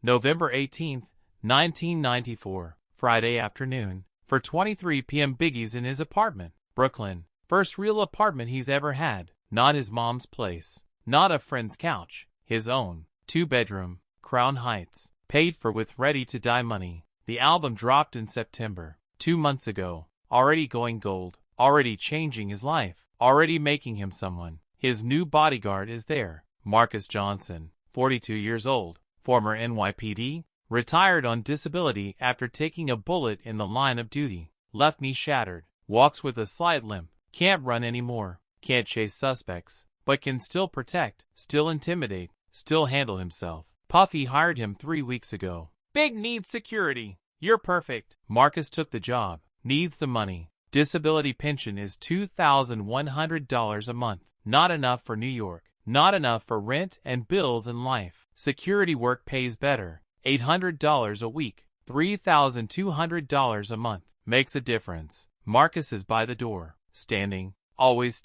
November 18th, 1994, Friday afternoon. For 23 p.m. Biggie's in his apartment, Brooklyn. First real apartment he's ever had. Not his mom's place. Not a friend's couch. His own. 2-bedroom. Crown Heights. Paid for with ready-to-die money. The album dropped in September. 2 months ago. Already going gold. Already changing his life. Already making him someone. His new bodyguard is there. Marcus Johnson. 42 years old. Former NYPD. Retired on disability after taking a bullet in the line of duty. Left knee shattered. Walks with a slight limp. Can't run anymore. Can't chase suspects. But can still protect. Still intimidate. Still handle himself. Puffy hired him 3 weeks ago. Big needs security. You're perfect. Marcus took the job. Needs the money. Disability pension is $2,100 a month. Not enough for New York. Not enough for rent and bills in life. Security work pays better. $800 a week. $3,200 a month. Makes a difference. Marcus is by the door. Standing. Always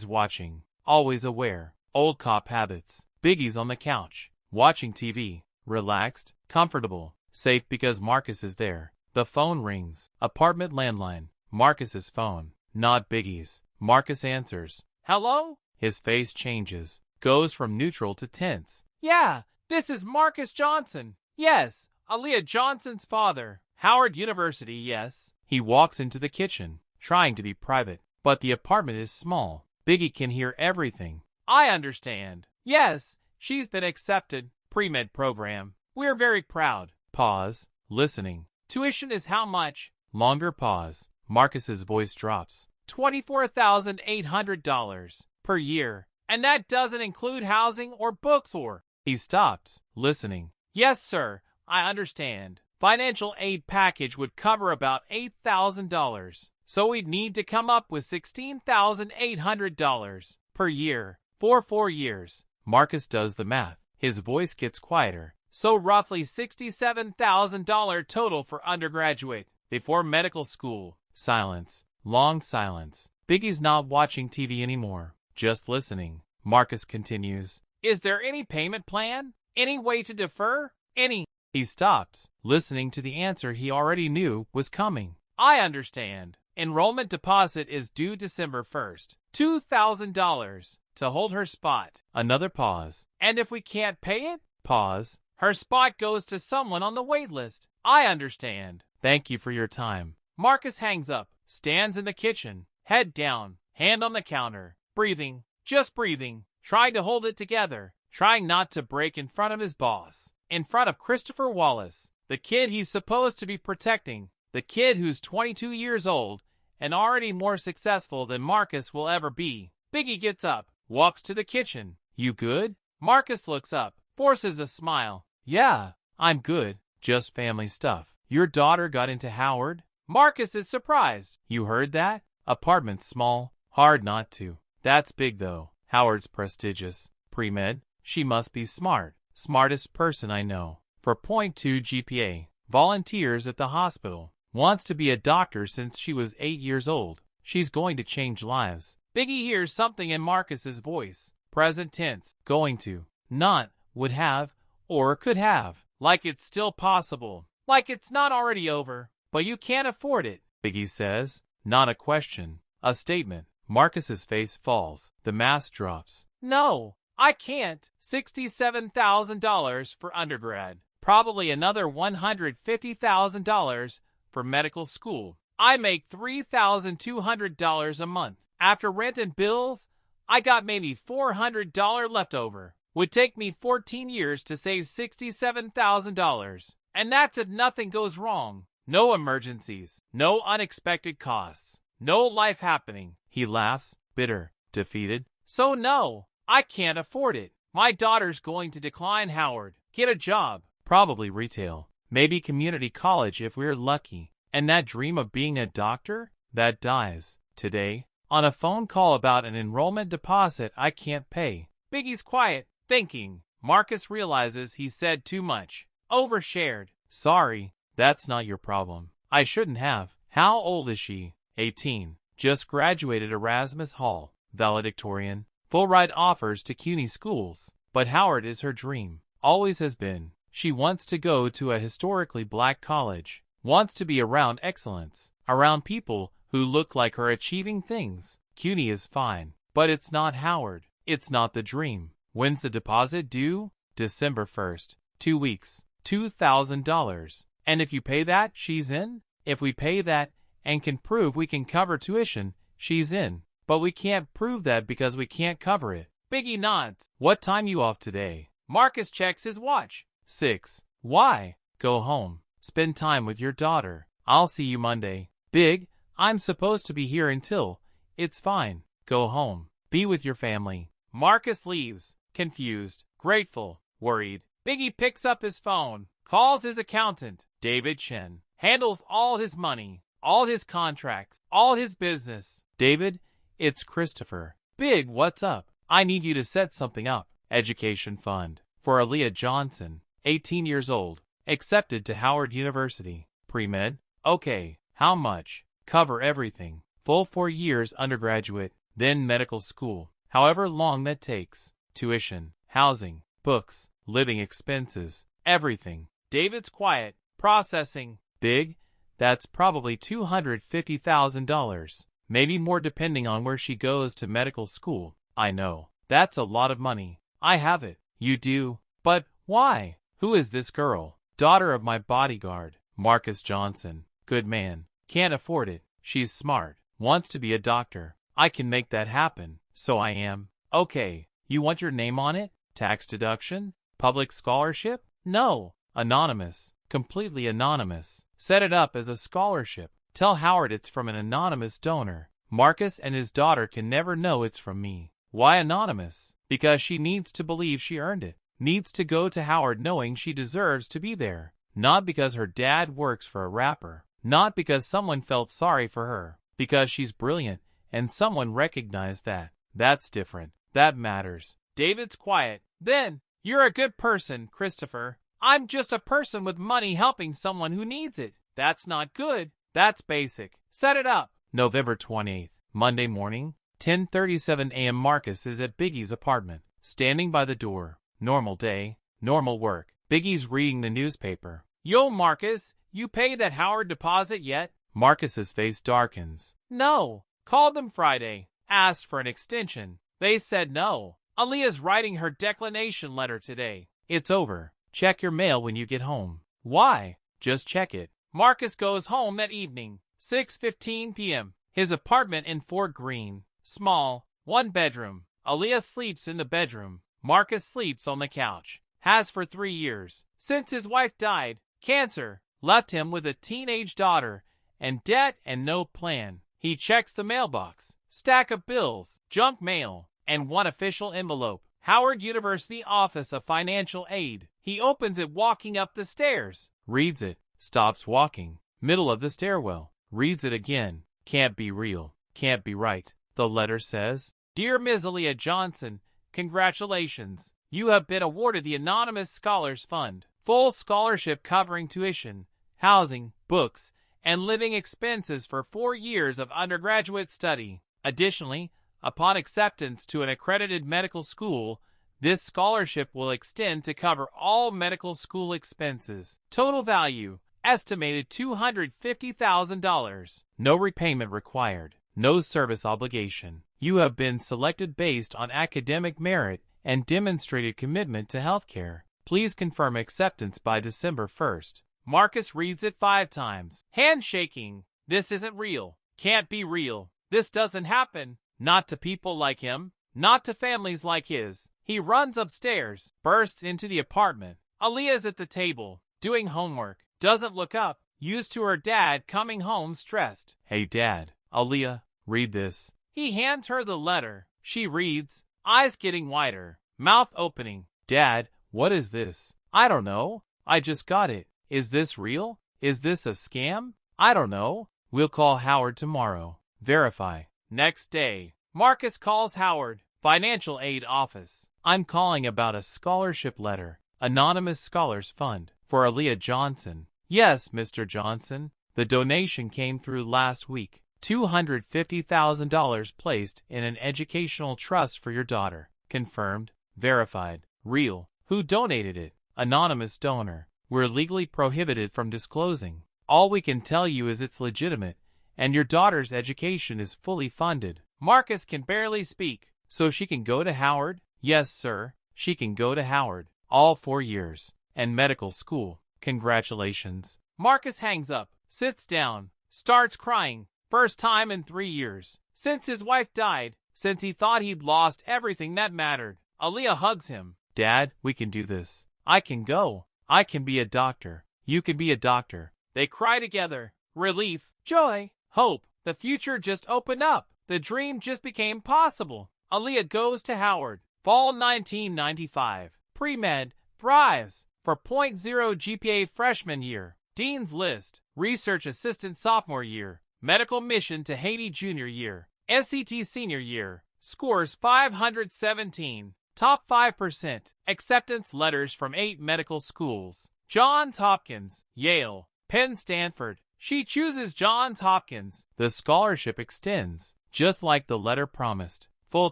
watching. Always aware. Old cop habits. Biggie's on the couch. Watching TV. Relaxed. Comfortable. Safe because Marcus is there. The phone rings. Apartment landline. Marcus's phone. Not Biggie's. Marcus answers. Hello? His face changes. Goes from neutral to tense. Yeah, this is Marcus Johnson. Yes, Aaliyah Johnson's father. Howard University, yes. He walks into the kitchen, trying to be private. But the apartment is small. Biggie can hear everything. I understand. Yes, she's been accepted. Pre-med program. We're very proud. Pause. Listening. Tuition is how much? Longer pause. Marcus's voice drops. $24,800 per year. And that doesn't include housing or books or... He stopped, listening. Yes, sir, I understand. Financial aid package would cover about $8,000. So we'd need to come up with $16,800 per year for 4 years. Marcus does the math. His voice gets quieter. So roughly $67,000 total for undergraduate. Before medical school. Silence. Long silence. Biggie's not watching TV anymore. Just listening. Marcus continues. Is there any payment plan? Any way to defer? Any? He stopped, listening to the answer he already knew was coming. I understand. Enrollment deposit is due December 1st. $2,000 to hold her spot. Another pause. And if we can't pay it? Pause. Her spot goes to someone on the waitlist. I understand. Thank you for your time. Marcus hangs up, stands in the kitchen, head down, hand on the counter, breathing, just breathing, trying to hold it together, trying not to break in front of his boss, in front of Christopher Wallace, the kid he's supposed to be protecting, the kid who's 22 years old and already more successful than Marcus will ever be. Biggie gets up, walks to the kitchen. You good? Marcus looks up, forces a smile. Yeah, I'm good, just family stuff. Your daughter got into Howard? Marcus is surprised. You heard that? Apartment small, hard not to. That's big though. Howard's prestigious. Pre-med. She must be smart. Smartest person I know. For .2 GPA. Volunteers at the hospital. Wants to be a doctor since she was 8 years old. She's going to change lives. Biggie hears something in Marcus's voice. Present tense. Going to. Not. Would have. Or could have. Like it's still possible. Like it's not already over. But you can't afford it, Biggie says. Not a question. A statement. Marcus's face falls. The mask drops. No, I can't. $67,000 for undergrad. Probably another $150,000 for medical school. I make $3,200 a month. After rent and bills, I got maybe $400 left over. Would take me 14 years to save $67,000. And that's if nothing goes wrong. No emergencies. No unexpected costs. No life happening. He laughs, bitter, defeated. So no, I can't afford it. My daughter's going to decline Howard. Get a job. Probably retail. Maybe community college if we're lucky. And that dream of being a doctor? That dies. Today, on a phone call about an enrollment deposit I can't pay. Biggie's quiet, thinking. Marcus realizes he said too much. Overshared. Sorry, that's not your problem. I shouldn't have. How old is she? 18. Just graduated Erasmus Hall. Valedictorian. Full ride offers to CUNY schools. But Howard is her dream. Always has been. She wants to go to a historically black college, wants to be around excellence, around people who look like her achieving things. CUNY is fine, but it's not Howard. It's not the dream. When's the deposit due? December 1st. 2 weeks. $2,000. And if you pay that, she's in? If we pay that and can prove we can cover tuition, she's in. But we can't prove that because we can't cover it. Biggie nods. What time you off today? Marcus checks his watch. 6. Why? Go home. Spend time with your daughter. I'll see you Monday. Big, I'm supposed to be here until. It's fine. Go home. Be with your family. Marcus leaves, confused, grateful, worried. Biggie picks up his phone, calls his accountant, David Chen. Handles all his money, all his contracts, all his business. David, it's Christopher. Big, what's up? I need you to set something up. Education fund. For Aaliyah Johnson, 18 years old. Accepted to Howard University. Pre-med? Okay. How much? Cover everything. Full 4 years undergraduate, then medical school. However long that takes. Tuition, housing, books, living expenses, everything. David's quiet. Processing. Big? That's probably $250,000. Maybe more depending on where she goes to medical school. I know. That's a lot of money. I have it. You do? But why? Who is this girl? Daughter of my bodyguard, Marcus Johnson. Good man. Can't afford it. She's smart. Wants to be a doctor. I can make that happen. So I am. Okay. You want your name on it? Tax deduction? Public scholarship? No. Anonymous. Completely anonymous. Set it up as a scholarship. Tell Howard it's from an anonymous donor. Marcus and his daughter can never know it's from me. Why anonymous? Because she needs to believe she earned it. Needs to go to Howard knowing she deserves to be there. Not because her dad works for a rapper. Not because someone felt sorry for her. Because she's brilliant and someone recognized that. That's different. That matters. David's quiet. Then, you're a good person, Christopher. I'm just a person with money helping someone who needs it. That's not good. That's basic. Set it up. November 28th, Monday morning, 10:37 a.m. Marcus is at Biggie's apartment, standing by the door. Normal day, normal work. Biggie's reading the newspaper. Yo, Marcus, you paid that Howard deposit yet? Marcus's face darkens. No. Called them Friday. Asked for an extension. They said no. Aaliyah's writing her declination letter today. It's over. Check your mail when you get home. Why? Just check it. Marcus goes home that evening, 6:15 p.m. His apartment in Fort Greene. Small, 1 bedroom. Aaliyah sleeps in the bedroom. Marcus sleeps on the couch. Has for 3 years. Since his wife died, cancer, left him with a teenage daughter, and debt and no plan. He checks the mailbox. Stack of bills, junk mail, and 1 official envelope. Howard University Office of Financial Aid. He opens it walking up the stairs. Reads it. Stops walking. Middle of the stairwell. Reads it again. Can't be real. Can't be right. The letter says, Dear Ms. Aaliyah Johnson, congratulations. You have been awarded the Anonymous Scholars Fund. Full scholarship covering tuition, housing, books, and living expenses for 4 years of undergraduate study. Additionally, upon acceptance to an accredited medical school, this scholarship will extend to cover all medical school expenses. Total value, estimated $250,000. No repayment required. No service obligation. You have been selected based on academic merit and demonstrated commitment to healthcare. Please confirm acceptance by December 1st. Marcus reads it 5 times. Handshaking. This isn't real. Can't be real. This doesn't happen. Not to people like him. Not to families like his. He runs upstairs, bursts into the apartment. Aaliyah's at the table, doing homework. Doesn't look up. Used to her dad coming home stressed. Hey Dad. Aaliyah, read this. He hands her the letter. She reads, eyes getting wider, mouth opening. Dad, what is this? I don't know. I just got it. Is this real? Is this a scam? I don't know. We'll call Howard tomorrow. Verify. Next day, Marcus calls Howard, Financial Aid Office. I'm calling about a scholarship letter, Anonymous Scholars Fund, for Aaliyah Johnson. Yes, Mr. Johnson. The donation came through last week. $250,000 placed in an educational trust for your daughter. Confirmed. Verified. Real. Who donated it? Anonymous donor. We're legally prohibited from disclosing. All we can tell you is it's legitimate, and your daughter's education is fully funded. Marcus can barely speak, so she can go to Howard? Yes, sir, she can go to Howard. All 4 years. And medical school. Congratulations. Marcus hangs up, sits down, starts crying. First time in 3 years. Since his wife died, since he thought he'd lost everything that mattered. Aaliyah hugs him. Dad, we can do this. I can go. I can be a doctor. You can be a doctor. They cry together. Relief, joy, hope. The future just opened up. The dream just became possible. Aaliyah goes to Howard. Fall 1995. Pre-med, Thrives. For .0 GPA freshman year. Dean's List. Research assistant sophomore year. Medical mission to Haiti junior year. SET senior year. Scores 517. Top 5%. Acceptance letters from 8 medical schools. Johns Hopkins, Yale, Penn, Stanford. She chooses Johns Hopkins. The scholarship extends, just like the letter promised. Full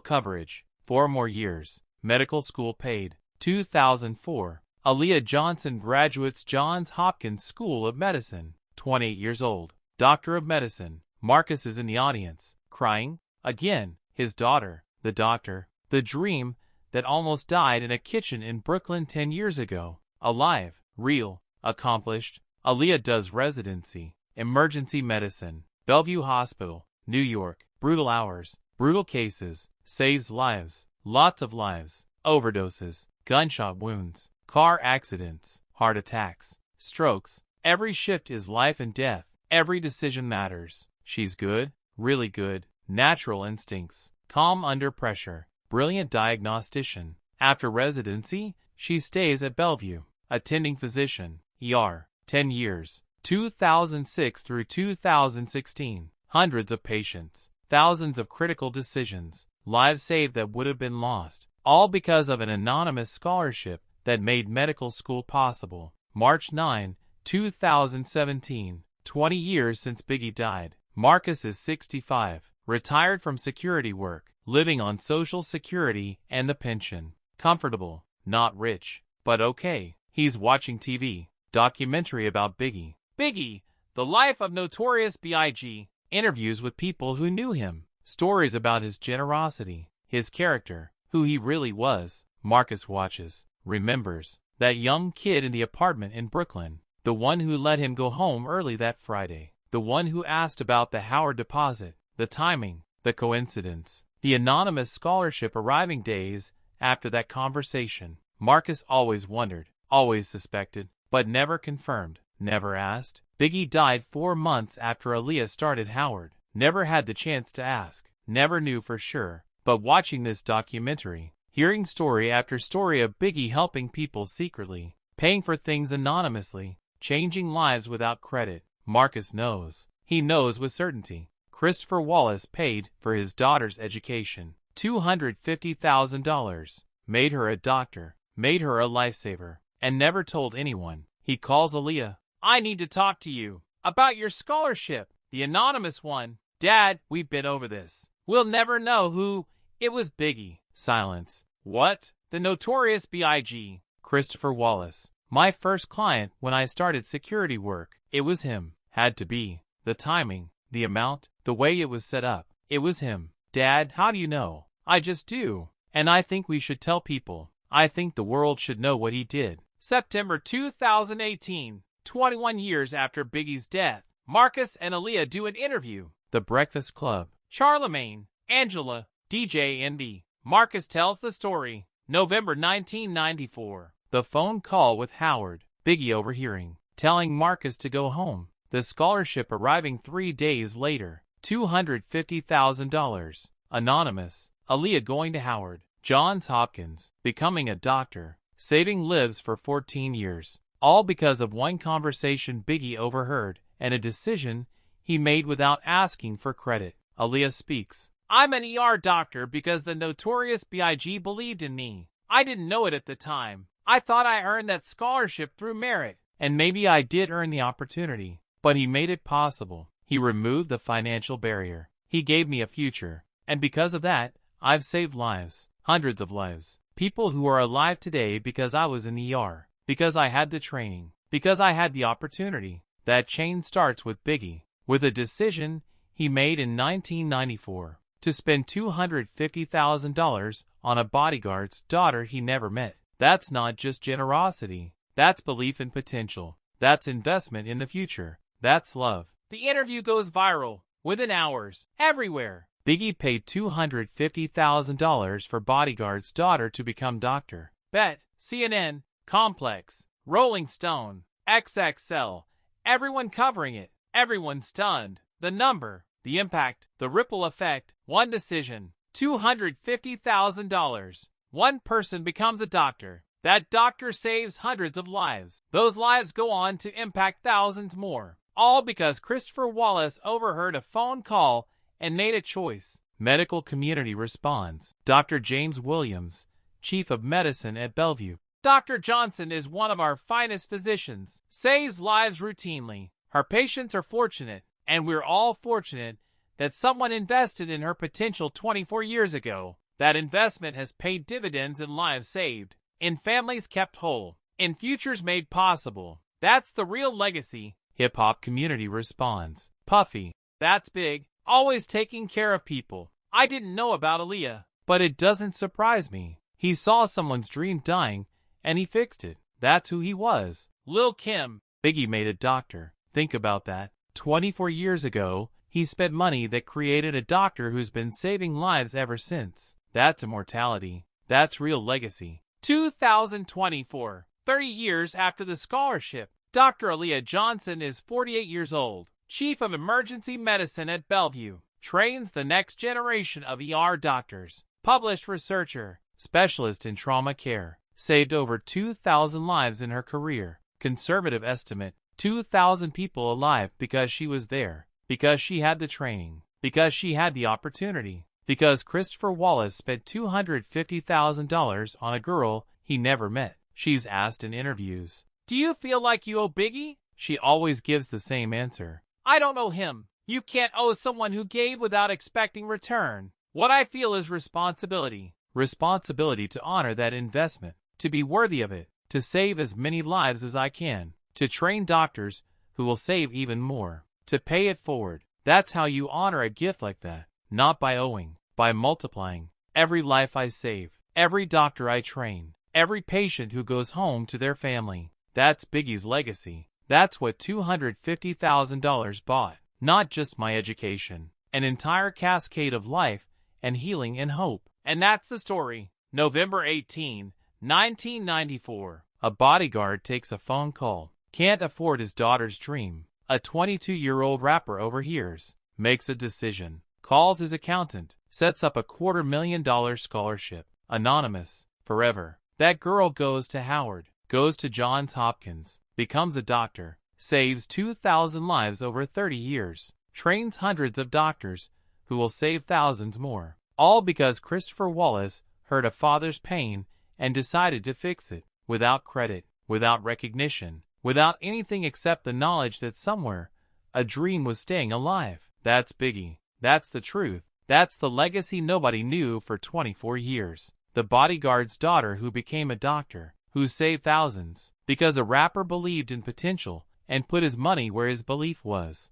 coverage. 4 more years. Medical school paid. 2004. Aaliyah Johnson graduates Johns Hopkins School of Medicine. 28 years old. Doctor of Medicine. Marcus is in the audience. Crying. Again. His daughter. The doctor. The dream that almost died in a kitchen in Brooklyn 10 years ago. Alive. Real. Accomplished. Aaliyah does residency. Emergency medicine. Bellevue Hospital. New York. Brutal hours. Brutal cases. Saves lives. Lots of lives. Overdoses. Gunshot wounds. Car accidents. Heart attacks. Strokes. Every shift is life and death. Every decision matters. She's good. Really good. Natural instincts. Calm under pressure. Brilliant diagnostician. After residency, she stays at Bellevue. Attending physician. ER. 10 years. 2006 through 2016. Hundreds of patients. Thousands of critical decisions. Lives saved that would have been lost. All because of an anonymous scholarship that made medical school possible. March 9, 2017. 20 years since Biggie died. Marcus is 65. Retired from security work. Living on Social Security and the pension. Comfortable. Not rich. But okay. He's watching TV. Documentary about Biggie. Biggie, the life of Notorious B.I.G. Interviews with people who knew him. Stories about his generosity. His character. Who he really was. Marcus watches. Remembers. That young kid in the apartment in Brooklyn. The one who let him go home early that Friday. The one who asked about the Howard deposit. The timing. The coincidence. The anonymous scholarship arriving days after that conversation. Marcus always wondered. Always suspected. But never confirmed. Never asked. Biggie died 4 months after Aaliyah started Howard. Never had the chance to ask. Never knew for sure. But watching this documentary, hearing story after story of Biggie helping people secretly, paying for things anonymously, changing lives without credit, Marcus knows. He knows with certainty. Christopher Wallace paid for his daughter's education. $250,000. Made her a doctor. Made her a lifesaver. And never told anyone. He calls Aaliyah. I need to talk to you. About your scholarship. The anonymous one. Dad, we've been over this. We'll never know who. It was Biggie. Silence. What? The Notorious B.I.G. Christopher Wallace. My first client when I started security work. It was him. Had to be. The timing. The amount. The way it was set up. It was him. Dad, how do you know? I just do. And I think we should tell people. I think the world should know what he did. September 2018. 21 years after Biggie's death. Marcus and Aaliyah do an interview. The Breakfast Club. Charlemagne, Angela, DJ Indy. Marcus tells the story. November 1994. The phone call with Howard. Biggie overhearing. Telling Marcus to go home. The scholarship arriving 3 days later. $250,000. Anonymous. Aaliyah going to Howard. Johns Hopkins. Becoming a doctor. Saving lives for 14 years. All because of one conversation Biggie overheard and a decision he made without asking for credit. Aaliyah speaks. I'm an ER doctor because the Notorious B.I.G. believed in me. I didn't know it at the time. I thought I earned that scholarship through merit. And maybe I did earn the opportunity. But he made it possible. He removed the financial barrier. He gave me a future. And because of that, I've saved lives. Hundreds of lives. People who are alive today because I was in the ER. because I had the training, because I had the opportunity. That chain starts with Biggie, with a decision he made in 1994 to spend $250,000 on a bodyguard's daughter he never met. That's not just generosity. That's belief in potential. That's investment in the future. That's love. The interview goes viral within hours, everywhere. Biggie paid $250,000 for Bodyguard's daughter to become doctor. Bet, CNN, Complex, Rolling Stone, XXL, everyone covering it, everyone stunned. The number, the impact, the ripple effect, one decision, $250,000. One person becomes a doctor. That doctor saves hundreds of lives. Those lives go on to impact thousands more. All because Christopher Wallace overheard a phone call and made a choice. Medical community responds. Dr. James Williams, Chief of Medicine at Bellevue. Dr. Johnson is one of our finest physicians. Saves lives routinely. Her patients are fortunate, and we're all fortunate, that someone invested in her potential 24 years ago. That investment has paid dividends in lives saved, in families kept whole, in futures made possible. That's the real legacy. Hip-hop community responds. Puffy. That's big. Always taking care of people. I didn't know about Aaliyah, but it doesn't surprise me. He saw someone's dream dying, and he fixed it. That's who he was. Lil' Kim. Biggie made a doctor. Think about that. 24 years ago, he spent money that created a doctor who's been saving lives ever since. That's immortality. That's real legacy. 2024. 30 years after the scholarship. Dr. Aaliyah Johnson is 48 years old. Chief of Emergency Medicine at Bellevue. Trains the next generation of ER doctors. Published researcher. Specialist in trauma care. Saved over 2,000 lives in her career. Conservative estimate. 2,000 people alive because she was there. Because she had the training. Because she had the opportunity. Because Christopher Wallace spent $250,000 on a girl he never met. She's asked in interviews, "Do you feel like you owe Biggie?" She always gives the same answer. "I don't owe him." You can't owe someone who gave without expecting return. What I feel is responsibility. Responsibility to honor that investment, to be worthy of it, to save as many lives as I can, to train doctors who will save even more, to pay it forward. That's how you honor a gift like that. Not by owing, by multiplying. Every life I save, every doctor I train, every patient who goes home to their family. That's Biggie's legacy. That's what $250,000 bought. Not just my education, an entire cascade of life and healing and hope. And that's the story. November 18, 1994. A bodyguard takes a phone call. Can't afford his daughter's dream. A 22-year-old rapper overhears. Makes a decision. Calls his accountant. Sets up a $250,000 scholarship. Anonymous. Forever. That girl goes to Howard. Goes to Johns Hopkins. Becomes a doctor. Saves 2,000 lives over 30 years. Trains hundreds of doctors who will save thousands more. All because Christopher Wallace heard a father's pain and decided to fix it. Without credit, without recognition, without anything except the knowledge that somewhere a dream was staying alive. That's Biggie. That's the truth. That's the legacy nobody knew for 24 years. The bodyguard's daughter who became a doctor, who saved thousands, because a rapper believed in potential and put his money where his belief was.